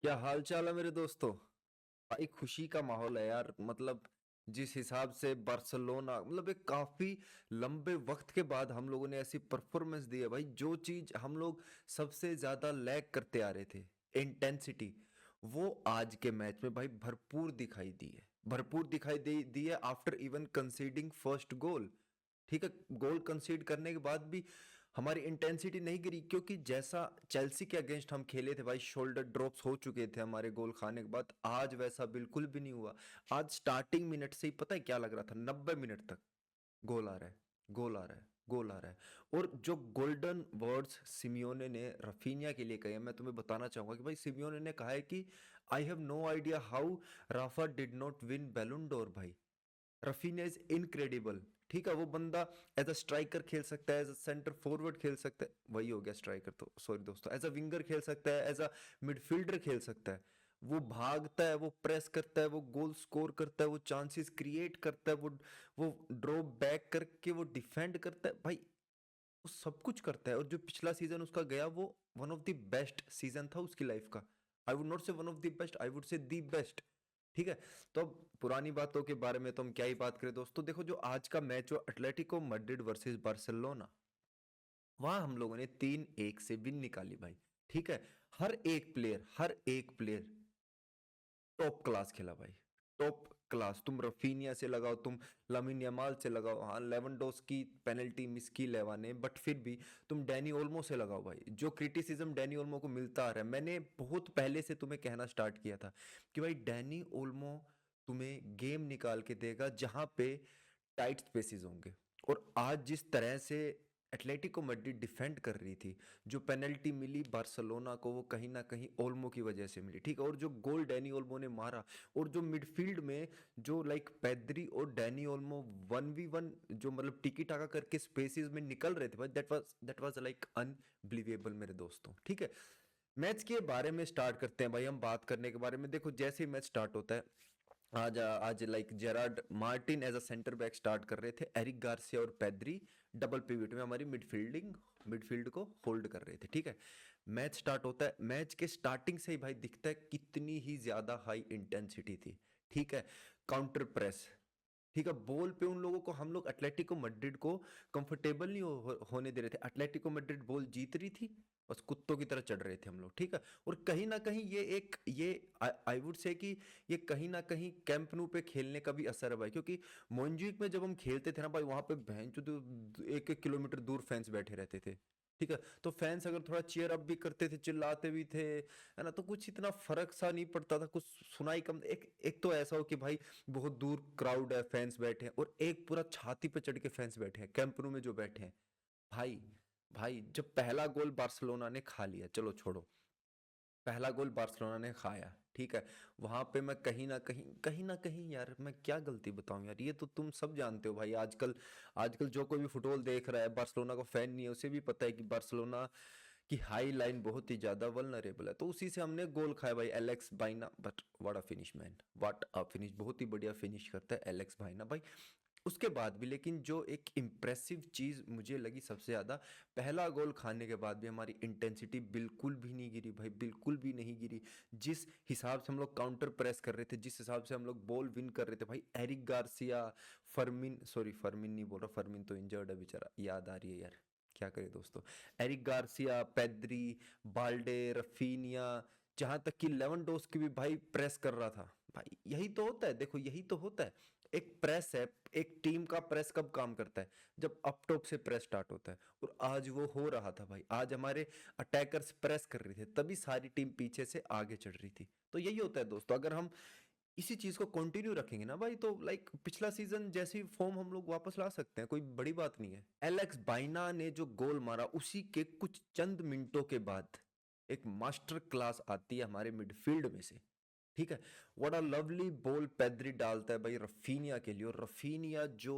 क्या हाल चाल है मेरे दोस्तों। भाई खुशी का माहौल है यार। मतलब जिस हिसाब से बार्सिलोना मतलब एक काफी लंबे वक्त के बाद हम लोगों ने ऐसी परफॉर्मेंस दी है भाई। जो चीज हम लोग सबसे ज्यादा लैग करते आ रहे थे, इंटेंसिटी, वो आज के मैच में भाई भरपूर दिखाई दी है। भरपूर दिखाई दी है after even conceding first goal. ठीक है, गोल कंसीड करने के बाद भी हमारी इंटेंसिटी नहीं गिरी, क्योंकि जैसा चेल्सी के अगेंस्ट हम खेले थे भाई, शोल्डर ड्रॉप्स हो चुके थे हमारे गोल खाने के बाद। आज वैसा बिल्कुल भी नहीं हुआ। आज स्टार्टिंग मिनट से ही पता है क्या लग रहा था, 90 मिनट तक गोल आ रहा है, गोल आ रहा है, गोल आ रहा है। और जो गोल्डन वर्ड्स सिमियोने ने रफीनिया के लिए कहे हैं, मैं तुम्हें बताना चाहूंगा कि भाई सिमियोने ने कहा है कि I have no idea how Rafa did not win Ballon d'Or. भाई रफीनिया इज इनक्रेडिबल। ठीक है, वो बंदा एज अ स्ट्राइकर खेल सकता है, एज अ सेंटर फॉरवर्ड खेल सकता है, वही हो गया स्ट्राइकर तो सॉरी दोस्तों, एज अ विंगर खेल सकता है, एज अ मिडफील्डर खेल सकता है। वो भागता है, वो प्रेस करता है, वो गोल स्कोर करता है, वो चांसेस क्रिएट करता है, वो ड्रॉप बैक करके वो डिफेंड करता है भाई। वो सब कुछ करता है। और जो पिछला सीजन उसका गया, वो one of the best season था उसकी लाइफ का। आई वुड नॉट से one of the best, I would से दी बेस्ट। ठीक है, तो अब पुरानी बातों के बारे में तो हम क्या ही बात करें दोस्तों। देखो जो आज का मैच हुआ एटलेटिको मैड्रिड वर्सेस बार्सिलोना, वहां हम लोगों ने 3-1 से विन निकाली भाई। ठीक है, हर एक प्लेयर टॉप क्लास खेला भाई। Top class. तुम रफीनिया से लगाओ, तुम लामिन यमाल से लगाओ, हाँ लेवेंडोस्की पेनल्टी मिस की लेवा ने, बट फिर भी तुम डैनी ओल्मो से लगाओ भाई। जो क्रिटिसिज्म डैनी ओल्मो को मिलता आ रहा है, मैंने बहुत पहले से तुम्हें कहना स्टार्ट किया था कि भाई डैनी ओल्मो तुम्हें गेम निकाल के देगा जहां पे टाइट स्पेसेस होंगे। और आज जिस तरह से एटलेटिको मैड्रिड डिफेंड कर रही थी, जो पेनल्टी मिली बार्सिलोना को, वो कहीं ना कहीं ओल्मो की वजह से मिली। ठीक है, और जो गोल डैनी ओल्मो ने मारा, और जो मिडफील्ड में जो लाइक पेद्री और डैनी ओल्मो 1v1 जो मतलब टिकी टाका करके स्पेसेस में निकल रहे थे भाई, दैट वाज लाइक अनबिलीवेबल मेरे दोस्तों। ठीक है, मैच के बारे में स्टार्ट करते हैं भाई हम बात करने के बारे में। देखो जैसे ही मैच स्टार्ट होता है, आज like Gerard Martin as a centre back start कर रहे थे, एरिक गार्सिया और पेद्री डबल पिवट में हमारी मिडफील्ड को होल्ड कर रहे थे। ठीक है, मैच स्टार्ट होता है। मैच के स्टार्टिंग से ही भाई दिखता है कितनी ही ज्यादा हाई इंटेंसिटी थी। ठीक है, काउंटर प्रेस। ठीक है, बॉल पे उन लोगों को, हम लोग एटलेटिको मैड्रिड को कंफर्टेबल नहीं होने दे रहे थे। एटलेटिको मैड्रिड बॉल जीत रही थी, बस कुत्तों की तरह चढ़ रहे थे हम लोग। ठीक है, और कहीं ना कहीं ये आई वुड से कि ये कहीं ना कहीं कैंप न्यू पे खेलने का भी असर है भाई। क्योंकि मोन्जुइक में जब हम खेलते थे ना भाई, वहां पे बहन चो 1-1 किलोमीटर दूर फैंस बैठे रहते थे। ठीक है, तो फैंस अगर थोड़ा चीयर अप भी करते थे, चिल्लाते भी थे, है ना, तो कुछ इतना फर्क सा नहीं पड़ता था, कुछ सुनाई कम। एक एक तो ऐसा हो कि भाई बहुत दूर क्राउड है, फैंस बैठे हैं, और एक पूरा छाती पे चढ़ के फैंस बैठे हैं कैंप न्यू में जो बैठे हैं। भाई भाई जब पहला गोल बार्सिलोना ने खा लिया, चलो छोड़ो, पहला गोल बार्सिलोना ने खाया, ठीक है, वहां पे मैं कहीं ना कहीं यार, मैं क्या गलती बताऊं यार, ये तो तुम सब जानते हो भाई। आजकल आजकल जो कोई भी फुटबॉल देख रहा है, बार्सिलोना का फैन नहीं है, उसे भी पता है कि बार्सिलोना की हाई लाइन बहुत ही ज्यादा वल्नरेबल है। तो उसी से हमने गोल खाया भाई, Alex Baena. But what a finish man, what a finish, बहुत ही बढ़िया फिनिश करता है एलेक्स बाइना भाई। उसके बाद भी लेकिन जो एक इम्प्रेसिव चीज मुझे लगी सबसे ज्यादा, पहला गोल खाने के बाद भी हमारी इंटेंसिटी बिल्कुल भी नहीं गिरी भाई, बिल्कुल भी नहीं गिरी। जिस हिसाब से हम लोग काउंटर प्रेस कर रहे थे, जिस हिसाब से हम लोग बॉल विन कर रहे थे भाई, एरिक गार्सिया, फर्मिन नहीं बोल रहा, फर्मिन तो इंजर्ड है बेचारा, याद आ रही है यार, क्या करे दोस्तों। Eric Garcia, Pedri, Balde, Raphinha, जहां तक कि लेवेंडोस्की भी भाई प्रेस कर रहा था भाई। यही तो होता है, देखो यही तो होता है। एक प्रेस है, एक टीम का प्रेस कब काम करता है, जब अप टॉप से प्रेस स्टार्ट होता है। और आज वो हो रहा था भाई, आज हमारे अटैकर्स प्रेस कर रहे थे, तभी सारी टीम पीछे से आगे चढ़ रही थी। तो यही होता है दोस्तों, अगर हम इसी चीज को कंटिन्यू रखेंगे ना भाई, तो लाइक पिछला सीजन जैसी फॉर्म हम लोग वापस ला सकते हैं, कोई बड़ी बात नहीं है। एलेक्स बाइना ने जो गोल मारा, उसी के कुछ चंद मिनटों के बाद एक मास्टर क्लास आती है हमारे मिडफील्ड में से। ठीक है, what a lovely ball Pedri डालता है भाई रफीनिया के लिए, और रफीनिया जो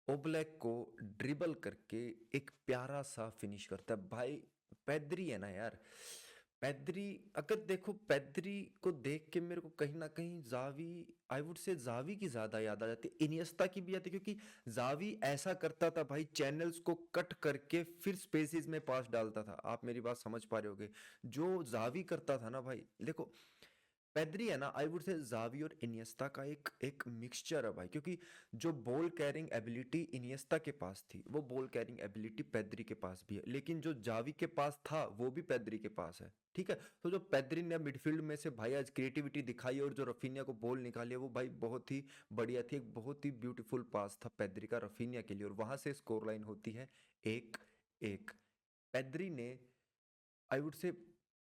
ओब्लैक को ड्रिबल करके एक प्यारा सा फिनिश करता है भाई। पेद्री है ना यार, पेद्री, अगर देखो पेद्री को देख के मेरे को कहीं ना कहीं Xavi, I would say Xavi की ज्यादा याद आ जाती है, इनियस्ता की भी आती है, क्योंकि जावी ऐसा करता था भाई, चैनल्स को कट करके फिर स्पेसेस में पास डालता था। आप मेरी बात समझ पा रहे होगे, जो जावी करता था ना भाई। देखो पेद्री है ना, आई वुड से जावी और इनियस्ता का एक एक मिक्सचर है भाई, क्योंकि जो बॉल कैरिंग एबिलिटी इनियस्ता के पास थी, वो बॉल कैरिंग एबिलिटी पेद्री के पास भी है, लेकिन जो जावी के पास था वो भी पेद्री के पास है। ठीक है, तो जो पेद्री ने मिडफील्ड में से भाई आज क्रिएटिविटी दिखाई और जो रफीनिया को बॉल निकाली है, वो भाई बहुत ही बढ़िया थी। एक बहुत ही ब्यूटीफुल पास था पेद्री का रफीनिया के लिए, और वहां से स्कोर लाइन होती है 1-1। पेद्री ने, आई वुड से,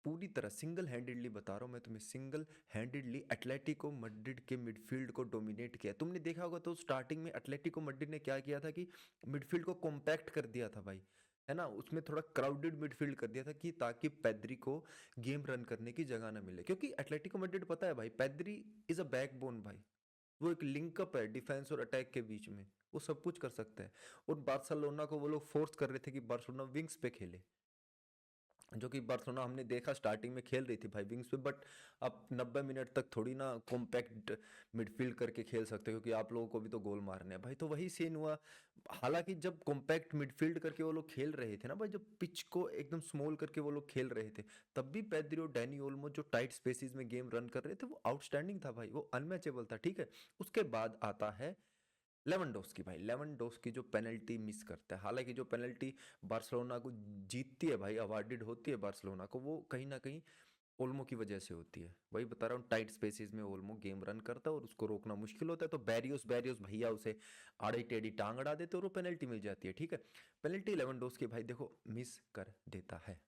पूरी तरह सिंगल हैंडेडली बता रहा हूँ मैं तुम्हें, सिंगल हैंडेडली एटलेटिको मैड्रिड के मिडफील्ड को डोमिनेट किया। तुमने देखा होगा तो स्टार्टिंग में एटलेटिको मैड्रिड ने क्या किया था कि मिडफील्ड को कॉम्पैक्ट कर दिया था भाई, है ना, उसमें थोड़ा क्राउडेड मिडफील्ड कर दिया था कि ताकि पेद्री को गेम रन करने की जगह ना मिले, क्योंकि एटलेटिको मैड्रिड पता है भाई, पेद्री इज अ बैकबोन भाई, वो एक लिंकअप है डिफेंस और अटैक के बीच में, वो सब कुछ कर सकता है। और बार्सिलोना को वो लोग फोर्स कर रहे थे कि बार्सिलोना विंग्स पे खेले, जो कि बार्सिलोना हमने देखा स्टार्टिंग में खेल रही थी भाई विंग्स पे, बट अब 90 मिनट तक थोड़ी ना कॉम्पैक्ट मिडफील्ड करके खेल सकते, क्योंकि आप लोगों को भी तो गोल मारने हैं भाई। तो वही सीन हुआ। हालांकि जब कॉम्पैक्ट मिडफील्ड करके वो लोग खेल रहे थे ना भाई, जब पिच को एकदम स्मॉल करके वो लोग खेल रहे थे, तब भी पेद्री और डैनी ओल्मो जो टाइट स्पेसेस में गेम रन कर रहे थे, वो आउटस्टैंडिंग था भाई, वो अनमैचेबल था। ठीक है, उसके बाद आता है लेवेंडोस्की भाई। लेवेंडोस्की जो पेनल्टी मिस करता है, हालांकि जो पेनल्टी बार्सिलोना को जीतती है भाई, अवार्डेड होती है बार्सिलोना को, वो कहीं ना कहीं ओल्मो की वजह से होती है। वही बता रहा हूँ, टाइट स्पेसेस में ओल्मो गेम रन करता है और उसको रोकना मुश्किल होता है, तो बैरियोस बैरियोस भैया उसे आड़ी टेढ़ी टांग अड़ा देते और वो पेनल्टी मिल जाती है। ठीक है, पेनल्टी लेवेंडोस्की भाई देखो मिस कर देता है।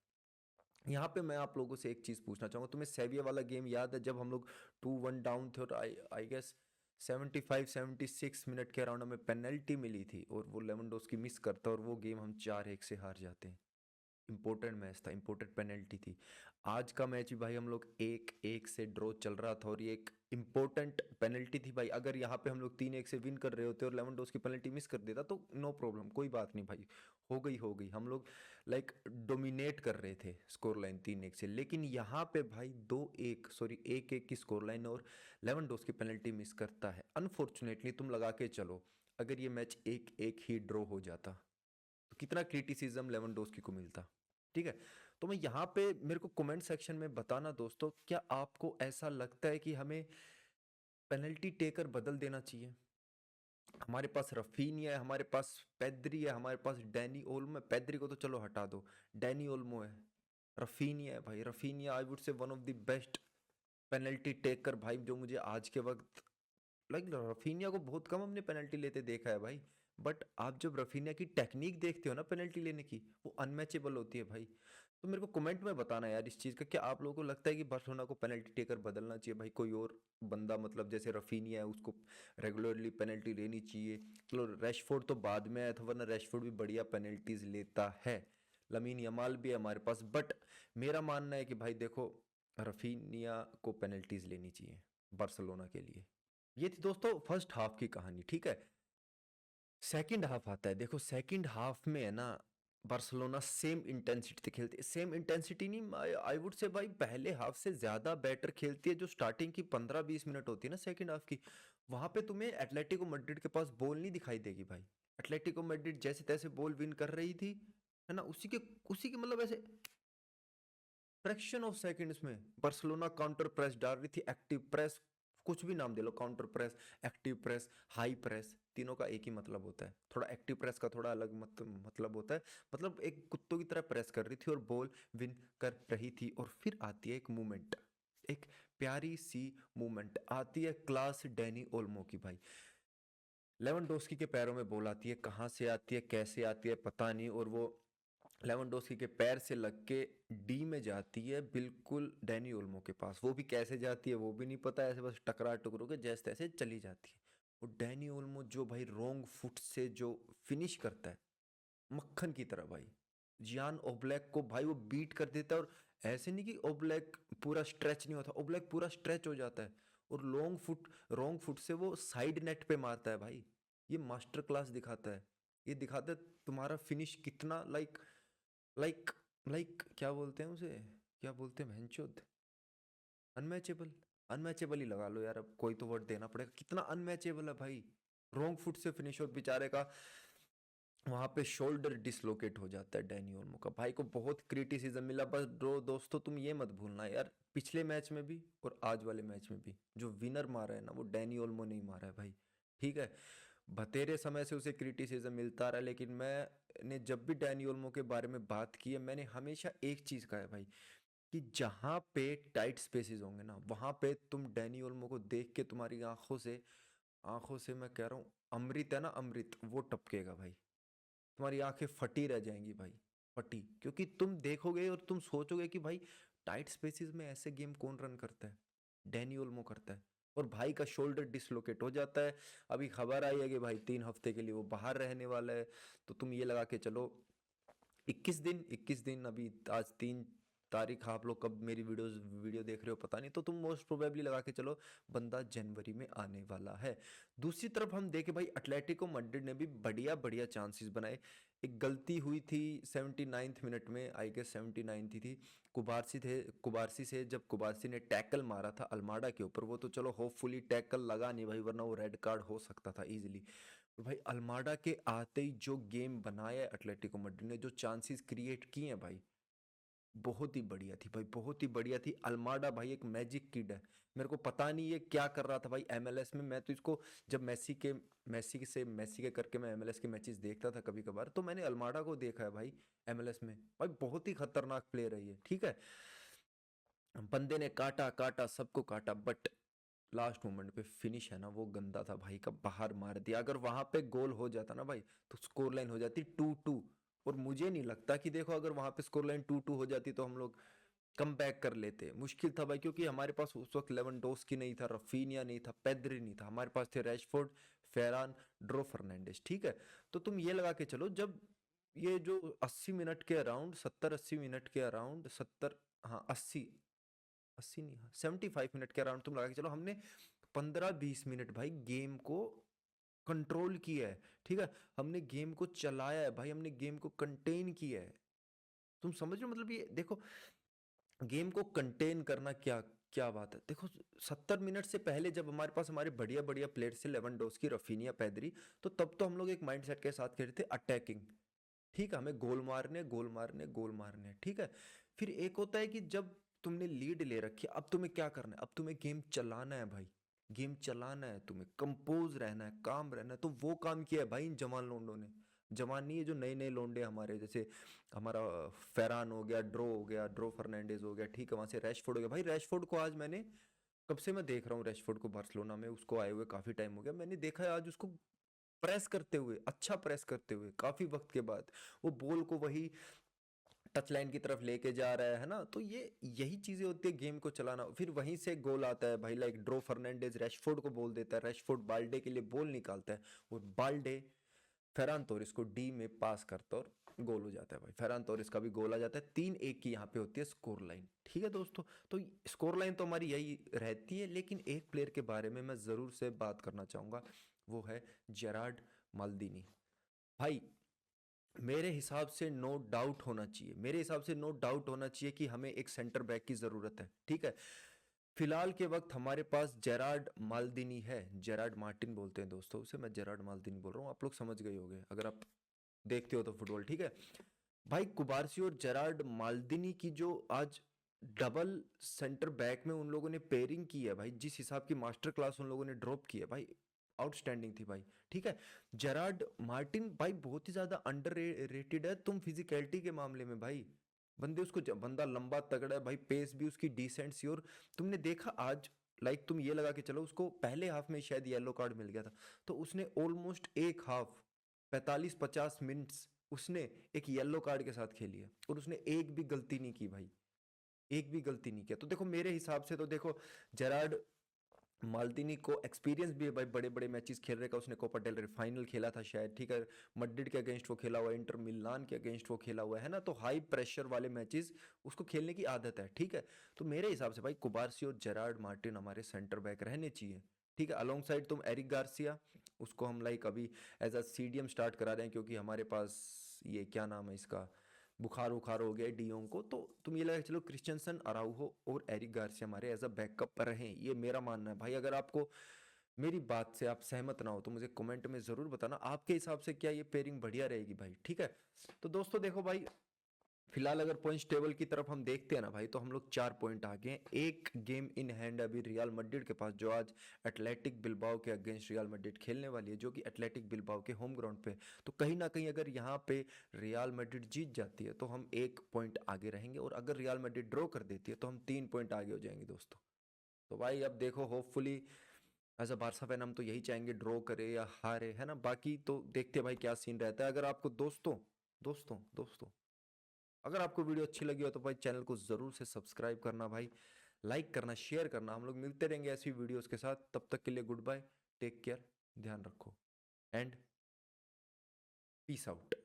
यहाँ पे मैं आप लोगों से एक चीज पूछना चाहूंगा, तुम्हें सेविया वाला गेम याद है, जब हम लोग 2-1 डाउन थे और आई आई गेस 75-76 मिनट के अराउंड हमें पेनल्टी मिली थी, और वो लेवेंडोस्की मिस करता और वो गेम हम 4-1 से हार जाते हैं। इंपॉर्टेंट मैच था, इंपॉर्टेंट पेनल्टी थी। आज का मैच भी भाई हम लोग 1-1 से ड्रॉ चल रहा था, और ये एक इंपॉर्टेंट पेनल्टी थी भाई। अगर यहाँ पे हम लोग 3-1 से विन कर रहे होते और लेवेंडोस्की पेनल्टी मिस कर देता तो नो प्रॉब्लम, कोई बात नहीं भाई, हो गई हम लोग लाइक डोमिनेट कर रहे थे स्कोर लाइन 3-1 से। लेकिन यहाँ पे भाई 2-1 सॉरी 1-1 की स्कोर लाइन और लेवेंडोस्की पेनल्टी मिस करता है। अनफॉर्चुनेटली तुम लगा के चलो, अगर ये मैच 1-1 ही ड्रॉ हो जाता तो कितना क्रिटिसिज्म लेवेंडोस्की को मिलता। ठीक है, तो मैं यहाँ पे, मेरे को कमेंट सेक्शन में बताना दोस्तों, क्या आपको ऐसा लगता है कि हमें पेनल्टी टेकर बदल देना चाहिए? हमारे पास रफीनिया है, हमारे पास पेद्री है, हमारे पास डैनी ओल्मो है। पेद्री को तो चलो हटा दो, डैनी ओल्मो है, रफीनिया है भाई। रफीनिया आई वुड से one of the best penalty taker भाई, जो मुझे आज के वक्त लाइक, रफीनिया को बहुत कम हमने पेनल्टी लेते देखा है भाई, बट आप जब रफीनिया की टेक्निक देखते हो ना पेनल्टी लेने की, वो अनमैचेबल होती है भाई। तो मेरे को कमेंट में बताना यार इस चीज़ का, क्या आप लोगों को लगता है कि बार्सिलोना को पेनल्टी टेकर बदलना चाहिए भाई, कोई और बंदा, मतलब जैसे रफीनिया है उसको रेगुलरली पेनल्टी लेनी चाहिए। चलो रैशफोर्ड तो बाद में आया था, वरना रैशफोर्ड भी बढ़िया पेनल्टीज लेता है, लमीन यमाल भी है हमारे पास, बट मेरा मानना है कि भाई देखो, रफीनिया को पेनल्टीज लेनी चाहिए बार्सिलोना के लिए। ये थी दोस्तों फर्स्ट हाफ की कहानी। ठीक है, सेकंड हाफ आता है। देखो सेकंड हाफ में है ना, बार्सिलोना सेम इंटेंसिटी से खेलती है, सेम इंटेंसिटी नहीं, आई वुड से भाई पहले हाफ से ज्यादा बेटर खेलती है। जो स्टार्टिंग की 15-20 मिनट होती है ना सेकंड हाफ की, वहां पे तुम्हें एटलेटिको मैड्रिड के पास बॉल नहीं दिखाई देगी भाई। एटलेटिको मैड्रिड जैसे तैसे बॉल विन कर रही थी, है ना, उसी के मतलब ऐसे फ्रैक्शन ऑफ सेकंड्स में बार्सिलोना काउंटर प्रेस डाल रही थी, एक्टिव प्रेस, कुछ भी नाम दे लो, counter press, active press, high press, तीनों का एक ही मतलब होता है। थोड़ा एक्टिव प्रेस का थोड़ा अलग मतलब होता है, मतलब एक कुत्तों की तरह प्रेस कर रही थी और बॉल विन कर रही थी। और फिर आती है एक मूवमेंट, एक प्यारी सी मूवमेंट आती है क्लास डैनी ओल्मो की भाई। लेवेंडोस्की के पैरों में बॉल आती है, कहाँ से आती है कैसे आती है पता नहीं, और वो लेवेंडोस्की के पैर से लग के डी में जाती है बिल्कुल डैनी ओल्मो के पास। वो भी कैसे जाती है वो भी नहीं पता, ऐसे बस टकरा टुकरो के जैसे तैसे चली जाती है। और डैनी ओल्मो जो भाई रॉन्ग फुट से जो फिनिश करता है मक्खन की तरह भाई, जियान ओब्लैक को भाई वो बीट कर देता है। और ऐसे नहीं कि ओब्लैक पूरा स्ट्रेच नहीं होता, ओब्लैक पूरा स्ट्रेच हो जाता है और रॉन्ग फुट से वो साइड नेट पे मारता है भाई। ये मास्टर क्लास दिखाता है, ये दिखाता है तुम्हारा फिनिश कितना लाइक लाइक लाइक क्या बोलते हैं उसे, क्या बोलते हैं भैंचोद, अनमैचेबल। अनमैचेबल ही लगा लो यार, अब कोई तो वर्ड देना पड़ेगा, कितना अनमैचेबल है भाई। रॉन्ग फुट से फिनिश, और बेचारे का वहां पे शोल्डर डिसलोकेट हो जाता है डैनी ओल्मो का। भाई को बहुत क्रिटिसिज्म मिला, बस दोस्तों तुम ये मत भूलना यार, पिछले मैच में भी और आज वाले मैच में भी जो विनर मारा है ना, वो डैनी ओल्मो नहीं मारा है भाई। ठीक है, बतेरे समय से उसे क्रिटिसिज्म मिलता रहा, लेकिन मैंने जब भी डैनी ओल्मो के बारे में बात की है, मैंने हमेशा एक चीज कहा है भाई, कि जहां पे टाइट स्पेसेस होंगे ना, वहां पे तुम डैनी ओल्मो को देख के तुम्हारी आंखों से मैं कह रहा हूँ, अमृत है ना, अमृत वो टपकेगा भाई। तुम्हारी आंखें फटी रह जाएंगी भाई, फटी, क्योंकि तुम देखोगे और तुम सोचोगे कि भाई टाइट स्पेसेस में ऐसे गेम कौन रन करता है, डैनी ओल्मो करता है। और भाई का शोल्डर डिसलोकेट हो जाता है। अभी खबर आई है कि भाई 3 हफ्ते के लिए वो बाहर रहने वाला है। तो तुम ये लगा के चलो, 21 दिन अभी, आज 3 तारीख, आप लोग कब मेरी वीडियो देख रहे हो पता नहीं, तो तुम मोस्ट प्रोबेबली लगा के चलो बंदा जनवरी में आने वाला है। दूसरी तरफ हम देखे भाई, एटलेटिको मैड्रिड ने भी बढ़िया बढ़िया चांसेस बनाए। एक गलती हुई थी 79th मिनट में, आई गेस 79 थी। कुबारसी से जब कुबारसी ने टैकल मारा था अल्माडा के ऊपर, वो तो चलो होपफुली टैकल लगा नहीं भाई, वरना वो रेड कार्ड हो सकता था इजीली। भाई अल्माडा के आते ही जो गेम बनाया है एटलेटिको मैड्रिड ने, जो चांसेस क्रिएट किए हैं भाई, बहुत ही बढ़िया थी भाई, बहुत ही बढ़िया थी। अल्माडा भाई एक मैजिक किड है। मेरे को पता नहीं ये क्या कर रहा था भाई एमएलएस में। मैं तो इसको, जब मैसी के करके मैं एमएलएस के मैचेस देखता था कभी कभार, तो मैंने अल्माडा को देखा है भाई एमएलएस में। भाई बहुत ही खतरनाक प्लेयर है ये, ठीक है। बंदे ने काटा काटा, सबको काटा, बट लास्ट मोमेंट पे फिनिश है ना, वो गंदा था भाई का, बाहर मार दिया। अगर वहां पे गोल हो जाता ना भाई, तो स्कोर लाइन हो जाती 2-2। और मुझे नहीं लगता कि देखो, अगर वहां पे स्कोर लाइन 2-2 हो जाती तो हम लोग कम बैक कर लेते। मुश्किल था भाई, क्योंकि हमारे पास उस वक्त लेवेंडोस्की नहीं था, रफीनिया नहीं था, पेद्री नहीं था, हमारे पास थे रैशफोर्ड, फेरान, ड्रो फर्नांडिस, ठीक है। तो तुम ये लगा के चलो, जब ये जो 80 मिनट के अराउंड, 70-80 मिनट के अराउंड, 70, हाँ 80 नहीं, हाँ 75 मिनट के अराउंड तुम लगा के चलो, हमने 15-20 मिनट भाई गेम को कंट्रोल किया है, ठीक है। हमने गेम को चलाया है भाई, हमने गेम को कंटेन किया है। तुम समझ रहे हो, मतलब ये देखो, गेम को कंटेन करना क्या क्या बात है। देखो 70 मिनट से पहले जब हमारे पास हमारे बढ़िया बढ़िया प्लेयर्स थे, लेवेंडोस्की, रफीनिया, पेद्री, तो तब तो हम लोग एक माइंडसेट के साथ खेलते थे अटैकिंग। ठीक है, हमें गोल मारने, गोल मारने, गोल मारने, ठीक है। फिर एक होता है कि जब तुमने लीड ले रखी है, अब तुम्हें क्या करना है, अब तुम्हें गेम चलाना है भाई। गेम चलाना है तुम्हें, कंपोज रहना है, काम रहना है। तो वो काम किया है भाई इन जवान लोंडों ने। जवान नहीं है, जो नए नए लोंडे हमारे, जैसे हमारा फेरान हो गया, ड्रो फर्नांडिस हो गया, ठीक है। वहां से रैशफोर्ड हो गया भाई। रैशफोर्ड को आज मैंने, कब से मैं देख रहा हूँ रैशफोर्ड को, बार्सिलोना में उसको आए हुए काफी टाइम हो गया, मैंने देखा है आज उसको प्रेस करते हुए, अच्छा प्रेस करते हुए काफी वक्त के बाद। वो बॉल को वही टच लाइन की तरफ लेके जा रहा है ना। तो ये यही चीजें होती है गेम को चलाना। फिर वहीं से गोल आता है भाई, लाइक ड्रो फर्नांडिस रैशफोर्ड को बोल देता है, रैशफोर्ड बाल्डे के लिए बॉल निकालता है, और बाल्डे फेरान तोरिस को डी में पास करता है और गोल हो जाता है भाई। फेरान तोरिस का भी गोल आ जाता है। 3-1 की यहाँ पे होती है स्कोर लाइन, ठीक है दोस्तों। तो स्कोर लाइन तो हमारी यही रहती है, लेकिन एक प्लेयर के बारे में मैं जरूर से बात करना चाहूंगा, वो है जेरार्ड माल्दीनी। भाई मेरे हिसाब से नो डाउट होना चाहिए, मेरे हिसाब से नो डाउट होना चाहिए कि हमें एक सेंटर बैक की जरूरत है, ठीक है। फिलहाल के वक्त हमारे पास जेरार्ड माल्दिनी है, जेरार्ड मार्टिन बोलते हैं दोस्तों उसे, मैं जेरार्ड माल्दिनी बोल रहा हूँ, आप लोग समझ गए होंगे अगर आप देखते हो तो फुटबॉल, ठीक है। भाई कुबारसी और जेरार्ड माल्दिनी की जो आज डबल सेंटर बैक में उन लोगों ने पेयरिंग की है भाई, जिस हिसाब की मास्टर क्लास उन लोगों ने ड्रॉप की है भाई, आउटस्टैंडिंग थी भाई, ठीक है। जेरार्ड मार्टिन भाई बहुत ही ज्यादा अंडर रेटेड है, तुम फिजिकलिटी के मामले में भाई, बंदा लंबा तगड़ा है भाई, पेस भी उसकी डिसेंट सी। और तुमने देखा आज, लाइक तुम ये लगा के चलो, उसको पहले हाफ में शायद येलो कार्ड मिल गया था, तो उसने ऑलमोस्ट एक हाफ, 45-50 मिनट्स उसने एक येलो कार्ड के साथ खेली है, और उसने एक भी गलती नहीं की भाई, एक भी गलती नहीं किया। तो देखो मेरे हिसाब से तो देखो, जेरार्ड माल्दिनी को एक्सपीरियंस भी है भाई, बड़े बड़े मैचेस खेल रहे का, उसने कोपा डेल रे फाइनल खेला था शायद, ठीक है। मैड्रिड के अगेंस्ट वो खेला हुआ है, इंटर मिलान के अगेंस्ट वो खेला हुआ है ना, तो हाई प्रेशर वाले मैचेस उसको खेलने की आदत है, ठीक है। तो मेरे हिसाब से भाई कुबारसी और जेरार्ड मार्टिन हमारे सेंटर बैक रहने चाहिए, ठीक है। अलोंग साइड तुम एरिक गार्सिया, उसको हम लाइक अभी एज अ सीडीएम स्टार्ट करा रहे हैं, क्योंकि हमारे पास ये क्या नाम है इसका, बुखार उखार हो गया डियोंग को, तो तुम ये लगा के चलो क्रिस्टियनसन, अराउहो और एरिक गार्सिया हमारे एज अ बैकअप पर रहें, ये मेरा मानना है भाई। अगर आपको मेरी बात से आप सहमत ना हो तो मुझे कमेंट में जरूर बताना, आपके हिसाब से क्या ये पेयरिंग बढ़िया रहेगी भाई, ठीक है। तो दोस्तों देखो भाई, फिलहाल अगर पॉइंट्स टेबल की तरफ हम देखते हैं ना भाई, तो हम लोग 4 पॉइंट आगे हैं, एक गेम इन हैंड अभी रियल मैड्रिड के पास, जो आज एथलेटिक बिल्बाओ के अगेंस्ट रियल मैड्रिड खेलने वाली है, जो कि एथलेटिक बिल्बाओ के होम ग्राउंड पे। तो कहीं ना कहीं अगर यहाँ पे रियल मैड्रिड जीत जाती है तो हम 1 पॉइंट आगे रहेंगे, और अगर रियल मैड्रिड ड्रॉ कर देती है तो हम 3 पॉइंट आगे हो जाएंगे दोस्तों। तो भाई अब देखो, hopefully as a Barca fan हम तो यही चाहेंगे ड्रॉ करे या हारे, है ना। बाकी तो देखते हैं भाई क्या सीन रहता है। अगर आपको दोस्तों दोस्तों दोस्तों अगर आपको वीडियो अच्छी लगी हो तो भाई चैनल को जरूर से सब्सक्राइब करना भाई, लाइक करना, शेयर करना। हम लोग मिलते रहेंगे ऐसी वीडियोस के साथ, तब तक के लिए गुड बाय, टेक केयर, ध्यान रखो एंड पीस आउट।